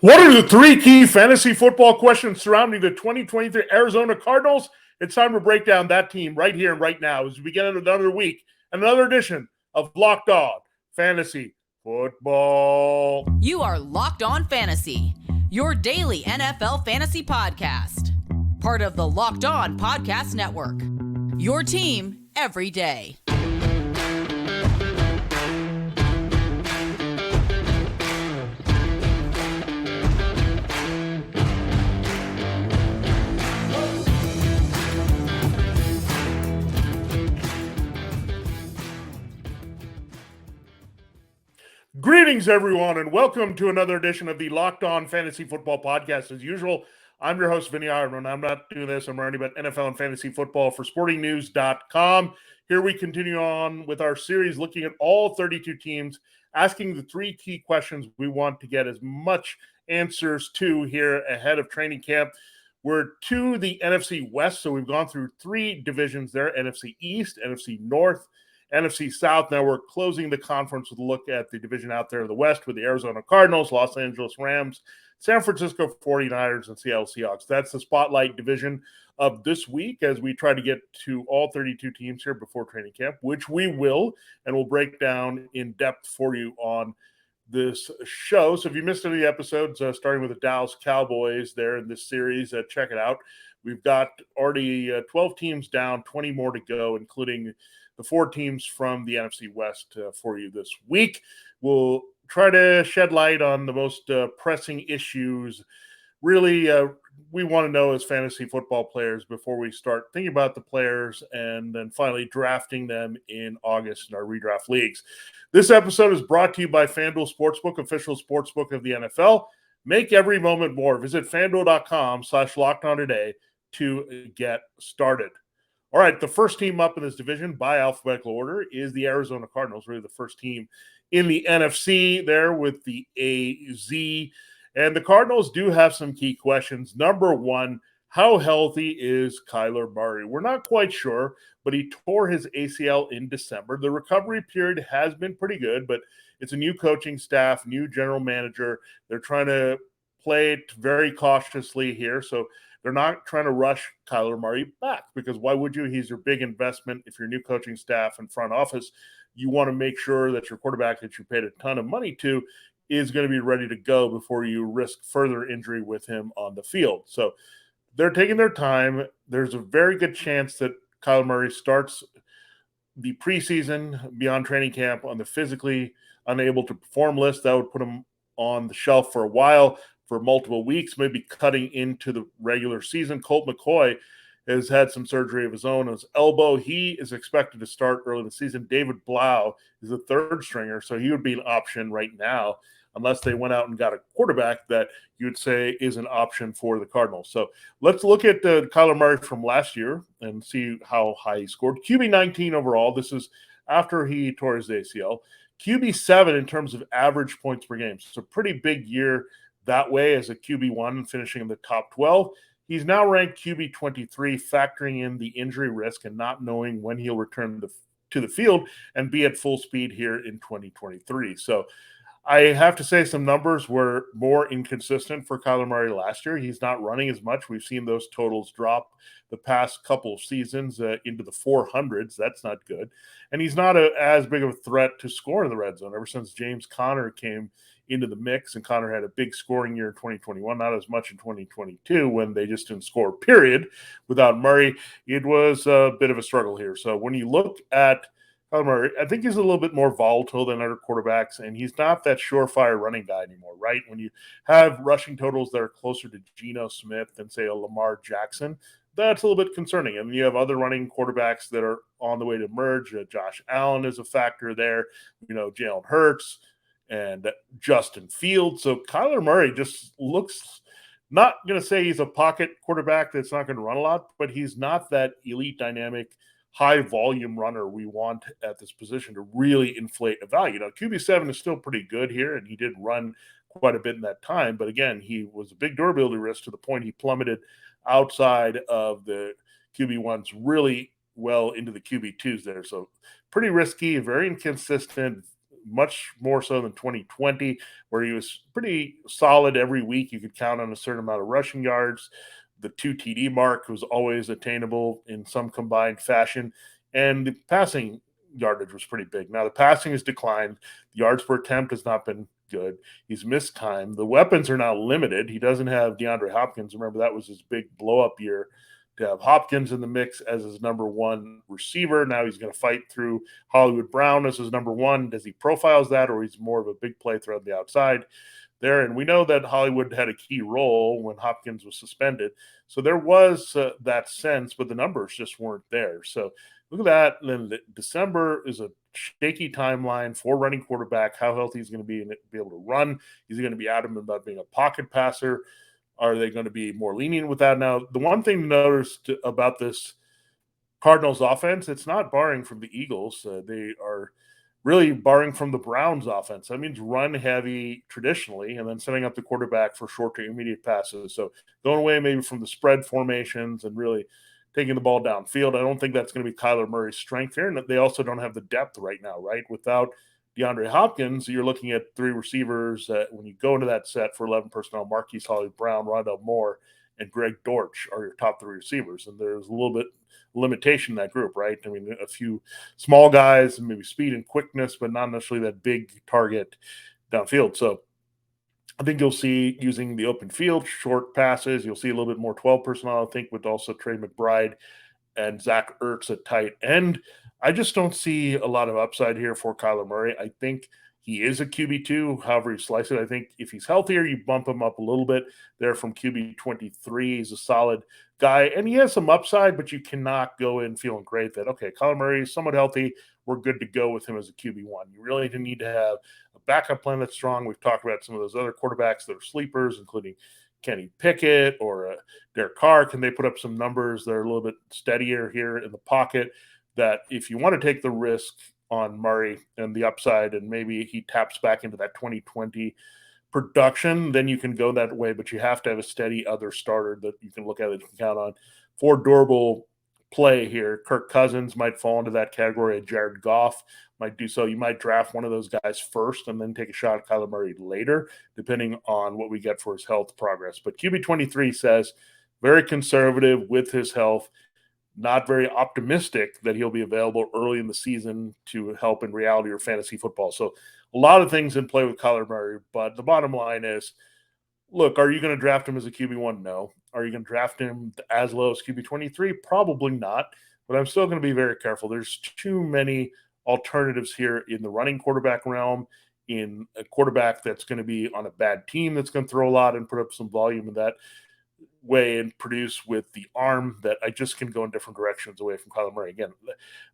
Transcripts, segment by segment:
What are the three key fantasy football questions surrounding the 2023 Arizona Cardinals? It's time to break down that team right here and right now as we begin another week, another edition of Locked On Fantasy Football. You are Locked On Fantasy, your daily NFL fantasy podcast. Part of the Locked On Podcast Network, your team every day. Greetings, everyone, and welcome to another edition of the Locked On Fantasy Football Podcast. As usual, I'm your host, Vinnie Iyer, and I'm not doing this. I'm writing about NFL and fantasy football for sportingnews.com. Here we continue on with our series looking at all 32 teams, asking the three key questions we want to get as much answers to here ahead of training camp. We're to the NFC West, so we've gone through three divisions there, NFC East, NFC North, NFC South. Now we're closing the conference with a look at the division out there in the West with the Arizona Cardinals, Los Angeles Rams, San Francisco 49ers, and Seattle Seahawks. That's the spotlight division of this week as we try to get to all 32 teams here before training camp, which we will, and we'll break down in depth for you on this show. So if you missed any of the episodes, starting with the Dallas Cowboys there in this series, check it out. We've got already 12 teams down, 20 more to go, including the four teams from the NFC West for you this week. We'll try to shed light on the most pressing issues. Really, we want to know as fantasy football players before we start thinking about the players and then finally drafting them in August in our redraft leagues. This episode is brought to you by FanDuel Sportsbook, official sportsbook of the NFL. Make every moment more. Visit FanDuel.com/lockedon today to get started. All right, the first team up in this division by alphabetical order is the Arizona Cardinals, really the first team in the NFC there with the AZ. And the Cardinals do have some key questions. Number one, how healthy is Kyler Murray? We're not quite sure, but he tore his ACL in December. The recovery period has been pretty good, but it's a new coaching staff, new general manager. They're trying to play it very cautiously here, so they're not trying to rush Kyler Murray back because why would you? He's your big investment. If you're new coaching staff and front office, you want to make sure that your quarterback that you paid a ton of money to is going to be ready to go before you risk further injury with him on the field. So they're taking their time. There's a very good chance that Kyler Murray starts the preseason beyond training camp on the physically unable to perform list. That would put him on the shelf for a while, for multiple weeks, maybe cutting into the regular season. Colt McCoy has had some surgery of his own on his elbow. He is expected to start early in the season. David Blau is a third stringer, so he would be an option right now, unless they went out and got a quarterback that you'd say is an option for the Cardinals. So let's look at Kyler Murray from last year and see how high he scored. QB 19 overall. This is after he tore his ACL. QB 7 in terms of average points per game. So pretty big year that way as a QB1, finishing in the top 12. He's now ranked QB 23, factoring in the injury risk and not knowing when he'll return to the field and be at full speed here in 2023. So I have to say some numbers were more inconsistent for Kyler Murray last year. He's not running as much. We've seen those totals drop the past couple of seasons into the 400s. That's not good. And he's not as big of a threat to score in the red zone ever since James Conner came into the mix, and Conner had a big scoring year in 2021, not as much in 2022 when they just didn't score, period. Without Murray, it was a bit of a struggle here. So when you look at Kyler Murray, I think he's a little bit more volatile than other quarterbacks, and he's not that surefire running guy anymore, right? When you have rushing totals that are closer to Geno Smith than, say, a Lamar Jackson, that's a little bit concerning. And you have other running quarterbacks that are on the way to emerge. Josh Allen is a factor there. Jalen Hurts and Justin Fields. So Kyler Murray just looks, not going to say he's a pocket quarterback that's not going to run a lot, but he's not that elite, dynamic, high-volume runner we want at this position to really inflate a value. Now, QB7 is still pretty good here, and he did run quite a bit in that time. But again, he was a big durability risk to the point he plummeted outside of the QB1s really well into the QB2s there. So pretty risky, very inconsistent, much more so than 2020, where he was pretty solid every week. You could count on a certain amount of rushing yards. The 2 TD mark was always attainable in some combined fashion. And the passing yardage was pretty big. Now, the passing has declined. The yards per attempt has not been good. He's missed time. The weapons are now limited. He doesn't have DeAndre Hopkins. Remember, that was his big blow-up year to have Hopkins in the mix as his number one receiver. Now he's going to fight through Hollywood Brown as his number one. Does he profiles that, or he's more of a big play threat on the outside there? And we know that Hollywood had a key role when Hopkins was suspended. So there was that sense, but the numbers just weren't there. So look at that. And then December is a shaky timeline for running quarterback, how healthy he's going to be and be able to run. Is he going to be adamant about being a pocket passer? Are they going to be more lenient with that? Now, the one thing to notice about this Cardinals offense, it's not borrowing from the Eagles. They are really borrowing from the Browns offense. That means run heavy traditionally and then setting up the quarterback for short to intermediate passes. So going away maybe from the spread formations and really taking the ball downfield. I don't think that's going to be Kyler Murray's strength here. And they also don't have the depth right now, right? Without DeAndre Hopkins, you're looking at 3 receivers when you go into that set for 11 personnel. Marquise Brown, Rondell Moore, and Greg Dortch are your top 3 receivers. And there's a little bit limitation in that group, right? I mean, a few small guys, maybe speed and quickness, but not necessarily that big target downfield. So I think you'll see using the open field, short passes. You'll see a little bit more 12 personnel, I think, with also Trey McBride and Zach Ertz at tight end. I just don't see a lot of upside here for Kyler Murray. I think he is a QB2, however you slice it. I think if he's healthier, you bump him up a little bit there from QB 23. He's a solid guy, and he has some upside, but you cannot go in feeling great that, okay, Kyler Murray is somewhat healthy. We're good to go with him as a QB1. You really need to have a backup plan that's strong. We've talked about some of those other quarterbacks that are sleepers, including Kenny Pickett or Derek Carr. Can they put up some numbers that are a little bit steadier here in the pocket? That if you want to take the risk on Murray and the upside and maybe he taps back into that 2020 production, then you can go that way, but you have to have a steady other starter that you can look at that you can count on for durable play here. Kirk Cousins might fall into that category. Jared Goff might do so. You might draft one of those guys first and then take a shot at Kyler Murray later, depending on what we get for his health progress. But QB23 says very conservative with his health. Not very optimistic that he'll be available early in the season to help in reality or fantasy football. So a lot of things in play with Kyler Murray, but the bottom line is, look, are you going to draft him as a QB1? No. Are you going to draft him as low as QB23? Probably not, but I'm still going to be very careful. There's too many alternatives here in the running quarterback realm, in a quarterback that's going to be on a bad team that's going to throw a lot and put up some volume in that way and produce with the arm, that I just can go in different directions away from Kyler Murray. Again,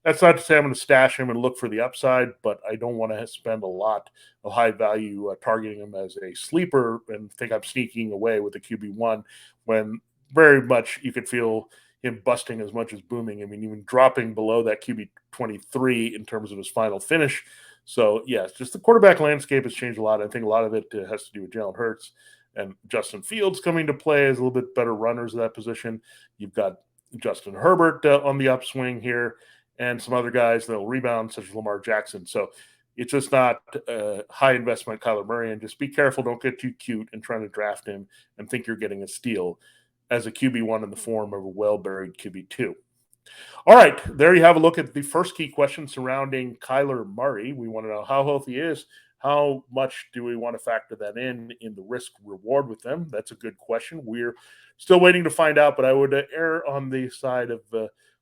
that's not to say I'm going to stash him and look for the upside, but I don't want to spend a lot of high value targeting him as a sleeper and think I'm sneaking away with the QB1 when very much you could feel him busting as much as booming. I mean, even dropping below that QB23 in terms of his final finish. So, yes, just the quarterback landscape has changed a lot. I think a lot of it has to do with Jalen Hurts and Justin Fields coming to play as a little bit better runners of that position. You've got Justin Herbert on the upswing here and some other guys that will rebound, such as Lamar Jackson. So it's just not high investment Kyler Murray. And just be careful. Don't get too cute in trying to draft him and think you're getting a steal as a QB1 in the form of a well-buried QB2. All right, there you have a look at the first key question surrounding Kyler Murray. We want to know how healthy he is. How much do we want to factor that in the risk reward with them? That's a good question. We're still waiting to find out, but I would err on the side of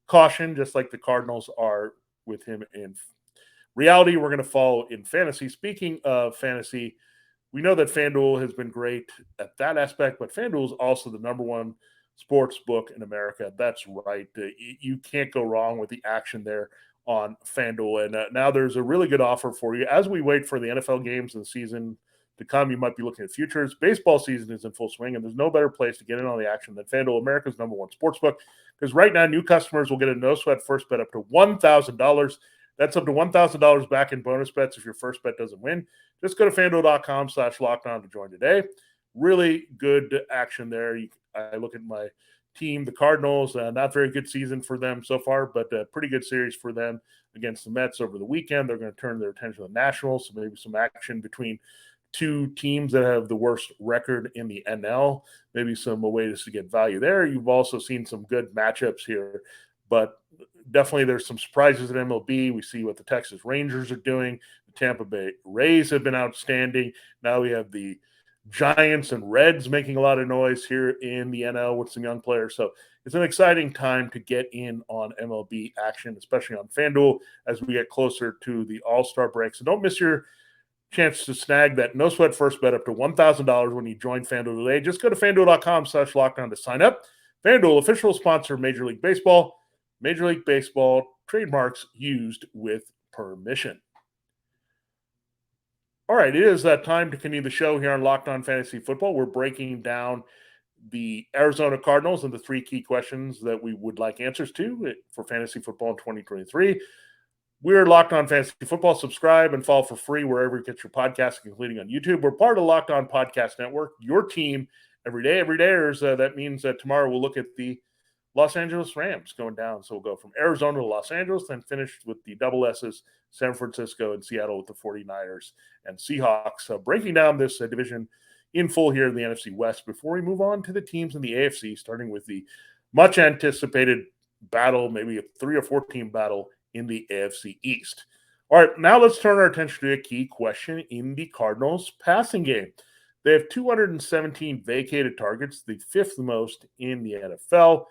caution, just like the Cardinals are with him in reality. We're going to follow in fantasy. Speaking of fantasy, we know that FanDuel has been great at that aspect, but FanDuel is also the number one sports book in America. That's right. You can't go wrong with the action there on FanDuel. And now there's a really good offer for you. As we wait for the NFL games and the season to come, you might be looking at futures. Baseball season is in full swing, and there's no better place to get in on the action than FanDuel, America's number one sportsbook, because right now new customers will get a no-sweat first bet up to $1,000. That's up to $1,000 back in bonus bets if your first bet doesn't win. Just go to FanDuel.com/lockdown to join today. Really good action there. I look at my team, the Cardinals. Not very good season for them so far, but a pretty good series for them against the Mets over the weekend. They're going to turn their attention to the Nationals, so maybe some action between two teams that have the worst record in the NL. Maybe some ways to get value there. You've also seen some good matchups here, but definitely there's some surprises in MLB. We see what the Texas Rangers are doing. The Tampa Bay Rays have been outstanding. Now we have the Giants and Reds making a lot of noise here in the NL with some young players. So it's an exciting time to get in on MLB action, especially on FanDuel as we get closer to the All-Star break. So don't miss your chance to snag that no sweat first bet up to $1,000 when you join FanDuel today. Just go to FanDuel.com/lockdown to sign up. FanDuel, official sponsor of Major League Baseball. Major League Baseball trademarks used with permission. All right, it is time to continue the show here on Locked On Fantasy Football. We're breaking down the Arizona Cardinals and the three key questions that we would like answers to for fantasy football in 2023. We're Locked On Fantasy Football. Subscribe and follow for free wherever you get your podcasts, including on YouTube. We're part of the Locked On Podcast Network, your team every day. That means that tomorrow we'll look at the Los Angeles Rams going down. So we'll go from Arizona to Los Angeles, then finish with the double S's, San Francisco and Seattle with the 49ers and Seahawks. Breaking down this division in full here in the NFC West before we move on to the teams in the AFC, starting with the much anticipated battle, maybe a 3 or 4 team battle in the AFC East. All right, now let's turn our attention to a key question in the Cardinals passing game. They have 217 vacated targets, the 5th most in the NFL.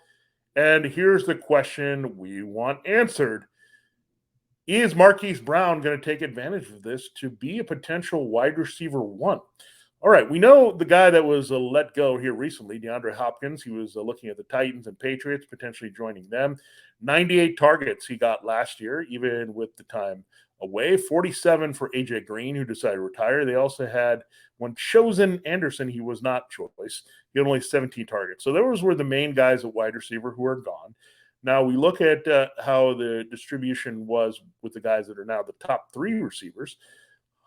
And here's the question we want answered. Is Marquise Brown going to take advantage of this to be a potential wide receiver 1? All right, we know the guy that was let go here recently, DeAndre Hopkins. He was looking at the Titans and Patriots, potentially joining them. 98 targets he got last year, even with the time away. 47 for A.J. Green, who decided to retire. They also had one chosen Anderson. He was not choice. He had only 17 targets. So those were the main guys at wide receiver who are gone. Now we look at how the distribution was with the guys that are now the top 3 receivers.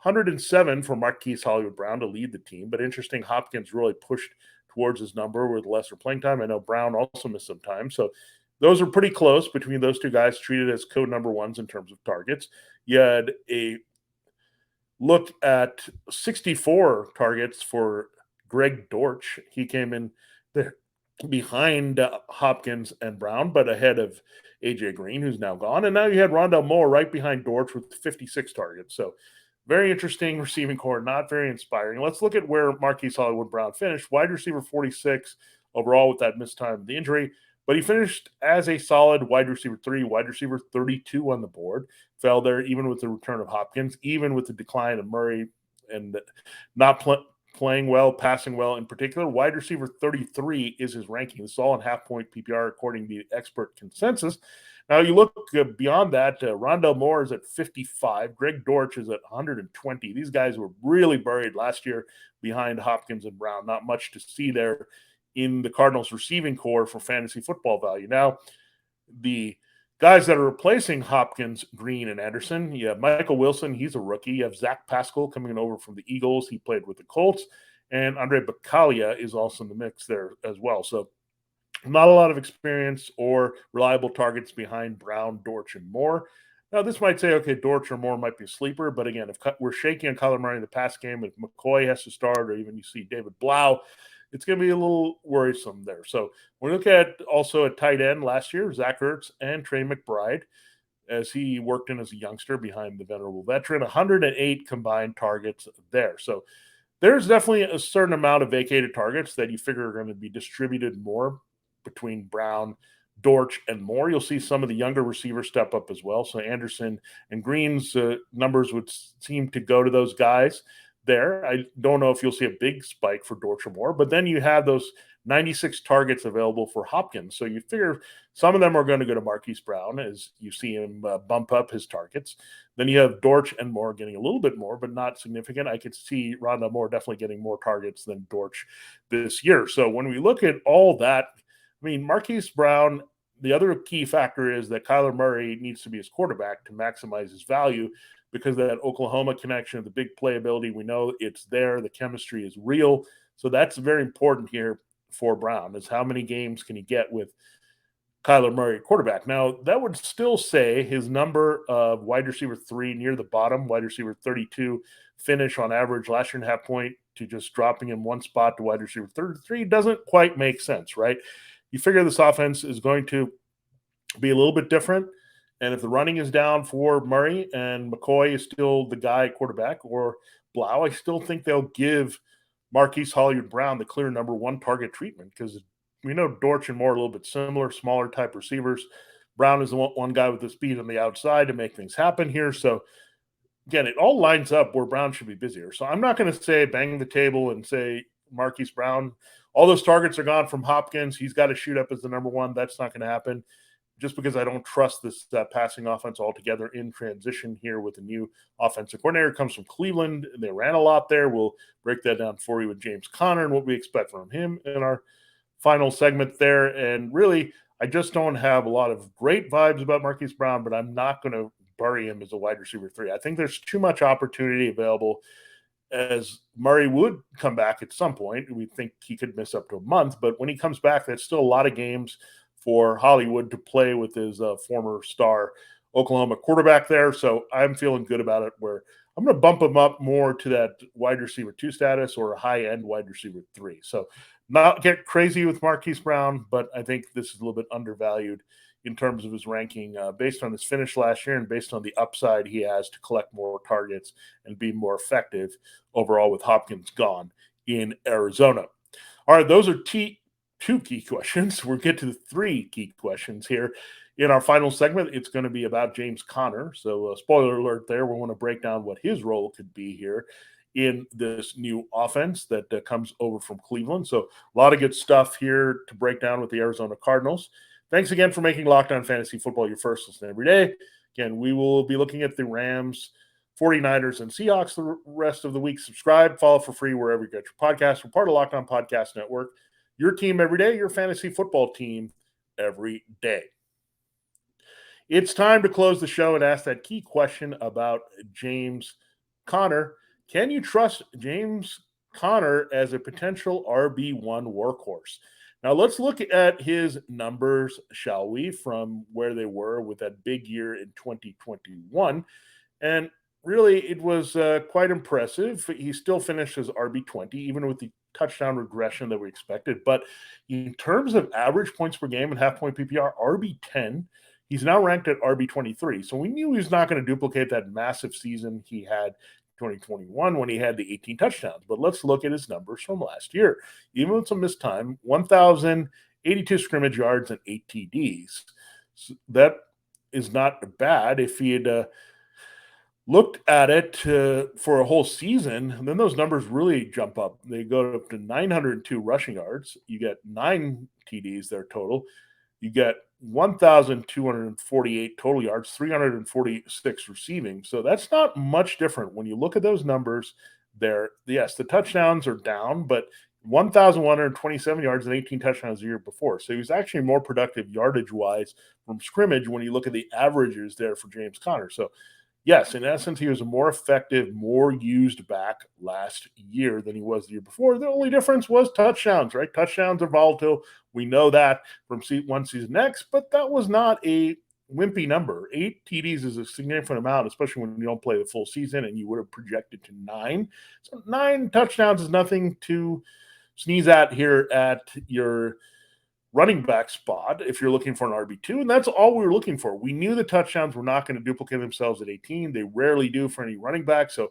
107 for Marquise Hollywood Brown to lead the team, but interesting, Hopkins really pushed towards his number with lesser playing time. I know Brown also missed some time. So those are pretty close between those two guys, treated as code number 1s in terms of targets. You had a look at 64 targets for Greg Dortch. He came in there behind Hopkins and Brown, but ahead of A.J. Green, who's now gone. And now you had Rondale Moore right behind Dortch with 56 targets. So very interesting receiving core, not very inspiring. Let's look at where Marquise Hollywood Brown finished. Wide receiver 46 overall with that missed time of the injury. But he finished as a solid wide receiver 3, wide receiver 32 on the board. Fell there even with the return of Hopkins, even with the decline of Murray and not playing well, passing well in particular. Wide receiver 33 is his ranking. This is all in half-point PPR according to the expert consensus. Now you look beyond that, Rondale Moore is at 55. Greg Dortch is at 120. These guys were really buried last year behind Hopkins and Brown. Not much to see there in the Cardinals receiving core for fantasy football value. Now, the guys that are replacing Hopkins, Green, and Anderson, you have Michael Wilson. He's a rookie. You have Zach Pascal coming over from the Eagles. He played with the Colts. And Andre Baccalia is also in the mix there as well. So not a lot of experience or reliable targets behind Brown, Dortch, and Moore. Now, this might say, okay, Dortch or Moore might be a sleeper. But again, if we're shaky on Kyler Murray in the pass game, if McCoy has to start or even you see David Blau, it's going to be a little worrisome there. So we look at also at tight end last year, Zach Ertz and Trey McBride, as he worked in as a youngster behind the venerable veteran, 108 combined targets there. So there's definitely a certain amount of vacated targets that you figure are going to be distributed more between Brown, Dortch, and Moore. You'll see some of the younger receivers step up as well. So Anderson and Green's numbers would seem to go to those guys there. I don't know if you'll see a big spike for Dortch or Moore, but then you have those 96 targets available for Hopkins. So you figure some of them are going to go to Marquise Brown as you see him bump up his targets. Then you have Dortch and Moore getting a little bit more, but not significant. I could see Rondale Moore definitely getting more targets than Dortch this year. So when we look at all that, I mean, Marquise Brown, the other key factor is that Kyler Murray needs to be his quarterback to maximize his value because of that Oklahoma connection, the big playability, we know it's there. The chemistry is real. So that's very important here for Brown is how many games can he get with Kyler Murray at quarterback. Now, that would still say his number of wide receiver 3 near the bottom, wide receiver 32 finish on average last year and a half point to just dropping him one spot to wide receiver 33 doesn't quite make sense, right? You figure this offense is going to be a little bit different. And if the running is down for Murray and McCoy is still the guy at quarterback or Blau, I still think they'll give Marquise Brown the clear number 1 target treatment because we know Dortch and Moore are a little bit similar, smaller type receivers. Brown is the one guy with the speed on the outside to make things happen here. So, again, it all lines up where Brown should be busier. So I'm not going to say bang the table and say Marquise Brown. All those targets are gone from Hopkins. He's got to shoot up as the number 1. That's not going to happen just because I don't trust this passing offense altogether in transition here with a new offensive coordinator. It comes from Cleveland. They ran a lot there. We'll break that down for you with James Conner and what we expect from him in our final segment there. And really, I just don't have a lot of great vibes about Marquise Brown, but I'm not going to bury him as a wide receiver 3. I think there's too much opportunity available as Murray would come back at some point. We think he could miss up to a month, but when he comes back, that's still a lot of games for Hollywood to play with his former star Oklahoma quarterback there. So I'm feeling good about it where I'm going to bump him up more to that wide receiver 2 status or a high-end wide receiver 3. So not get crazy with Marquise Brown, but I think this is a little bit undervalued in terms of his ranking based on his finish last year and based on the upside he has to collect more targets and be more effective overall with Hopkins gone in Arizona. All right, those are 2 key questions. We'll get to the 3 key questions here. In our final segment, it's going to be about James Conner. So spoiler alert there, we want to break down what his role could be here in this new offense that comes over from Cleveland. So a lot of good stuff here to break down with the Arizona Cardinals. Thanks again for making Locked On Fantasy Football your first listen every day. Again, we will be looking at the Rams, 49ers, and Seahawks the rest of the week. Subscribe, follow for free wherever you get your podcasts. We're part of Locked On Podcast Network. Your team every day, your fantasy football team every day. It's time to close the show and ask that key question about James Conner. Can you trust James Conner as a potential RB1 workhorse? Now, let's look at his numbers, shall we, from where they were with that big year in 2021. And really, it was quite impressive. He still finished as RB20, even with the touchdown regression that we expected. But in terms of average points per game and half-point PPR, RB10, he's now ranked at RB23. So we knew he was not going to duplicate that massive season he had 2021 when he had the 18 touchdowns. But let's look at his numbers from last year. Even with some missed time, 1,082 scrimmage yards and 8 TDs. So that is not bad. If he had looked at it for a whole season, then those numbers really jump up. They go up to 902 rushing yards. You get 9 TDs there total. You get 1,248 total yards, 346 receiving. So that's not much different. When you look at those numbers there, yes, the touchdowns are down, but 1,127 yards and 18 touchdowns the year before. So he was actually more productive yardage-wise from scrimmage when you look at the averages there for James Conner. So yes, in essence, he was a more effective, more used back last year than he was the year before. The only difference was touchdowns, right? Touchdowns are volatile. We know that from one season next, but that was not a wimpy number. 8 TDs is a significant amount, especially when you don't play the full season, and you would have projected to 9. So 9 touchdowns is nothing to sneeze at here at your running back spot if you're looking for an RB2, and that's all we were looking for. We knew the touchdowns were not going to duplicate themselves at 18. They rarely do for any running back. So,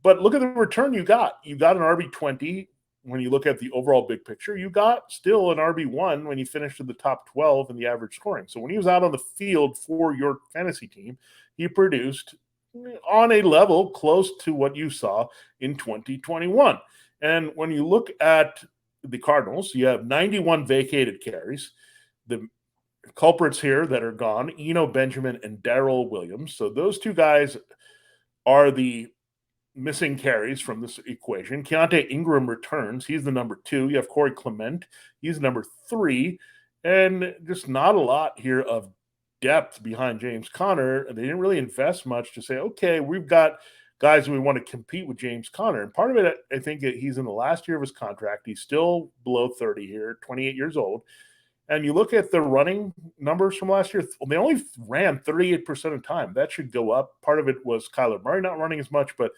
but look at the return you got. You got an RB20 when you look at the overall big picture. You got still an RB1 when you finished in the top 12 in the average scoring. So when he was out on the field for your fantasy team, he produced on a level close to what you saw in 2021. And when you look at the Cardinals, you have 91 vacated carries. The culprits here that are gone, Eno Benjamin and Darrell Williams. So those 2 guys are the missing carries from this equation. Keontae Ingram returns. He's the number 2. You have Corey Clement. He's number 3. And just not a lot here of depth behind James Conner. They didn't really invest much to say, okay, we've got guys we want to compete with James Conner. And part of it, I think he's in the last year of his contract. He's still below 30 here, 28 years old. And you look at the running numbers from last year, they only ran 38% of the time. That should go up. Part of it was Kyler Murray not running as much, but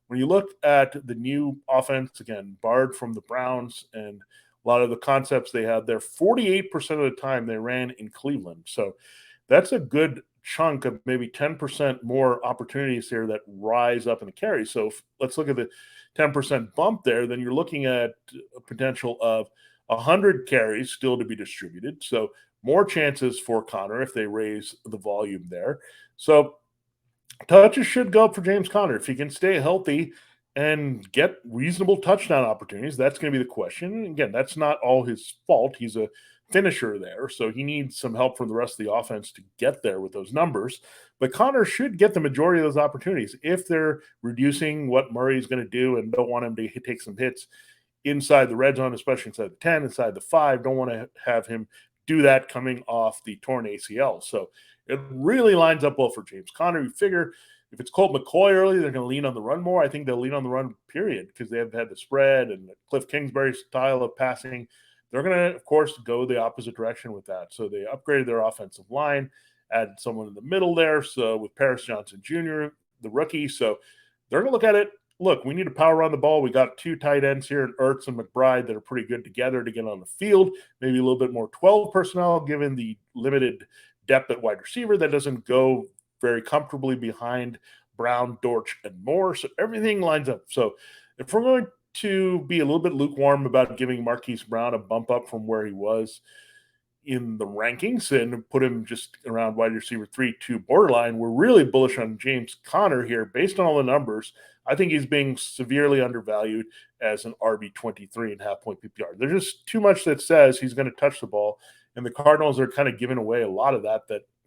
when you look at the new offense, again, borrowed from the Browns and a lot of the concepts they had there, 48% of the time they ran in Cleveland. So that's a good chunk of maybe 10% more opportunities here that rise up in the carry. So let's look at the 10% bump there. Then you're looking at a potential of 100 carries still to be distributed. So more chances for Conner if they raise the volume there. So touches should go up for James Conner. If he can stay healthy and get reasonable touchdown opportunities, that's going to be the question. And again, that's not all his fault. He's a finisher there, so he needs some help from the rest of the offense to get there with those numbers. But Conner should get the majority of those opportunities if they're reducing what Murray's going to do and don't want him to take some hits inside the red zone, especially inside the 10, inside the 5. Don't want to have him do that coming off the torn ACL. So it really lines up well for James Conner. You figure if it's Colt McCoy early, they're going to lean on the run more. I think they'll lean on the run, period, because they have had the spread and the Cliff Kingsbury style of passing. They're going to, of course, go the opposite direction with that. So they upgraded their offensive line, added someone in the middle there. So with Paris Johnson Jr., the rookie. So they're going to look at it. Look, we need to power run the ball. We got 2 tight ends here in Ertz and McBride that are pretty good together to get on the field. Maybe a little bit more 12 personnel given the limited depth at wide receiver that doesn't go very comfortably behind Brown, Dortch, and Moore. So everything lines up. So if we're going to be a little bit lukewarm about giving Marquise Brown a bump up from where he was in the rankings and put him just around wide receiver 3-2 borderline, we're really bullish on James Conner here based on all the numbers. I think he's being severely undervalued as an RB23 and half-point PPR. There's just too much that says he's going to touch the ball, and the Cardinals are kind of giving away a lot of that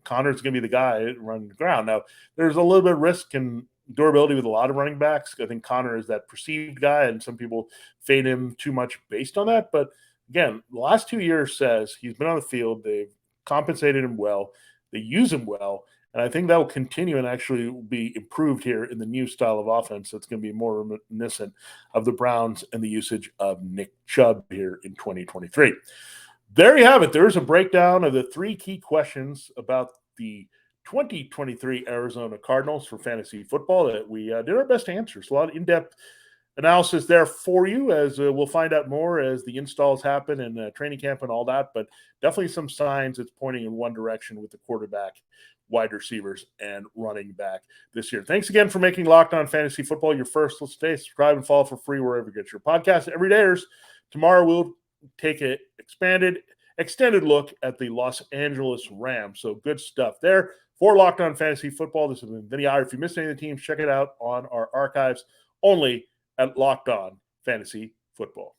Conner's going to be the guy running the ground. Now, there's a little bit of risk and durability with a lot of running backs. I think Conner is that perceived guy, and some people fade him too much based on that. But again, the last 2 years says he's been on the field. They've compensated him well. They use him well. And I think that will continue and actually be improved here in the new style of offense that's going to be more reminiscent of the Browns and the usage of Nick Chubb here in 2023. There you have it. There's a breakdown of the 3 key questions about the 2023 Arizona Cardinals for fantasy football that we did our best to answer. So a lot of in-depth analysis there for you as we'll find out more as the installs happen and training camp and all that, but definitely some signs it's pointing in one direction with the quarterback, wide receivers, and running back this year. Thanks again for making Locked On Fantasy Football your first listen today. Subscribe and follow for free wherever you get your podcast. Every day. Tomorrow we'll take an extended look at the Los Angeles Rams. So good stuff there. For Locked On Fantasy Football, this has been Vinnie Iyer. If you missed any of the teams, check it out on our archives only at Locked On Fantasy Football.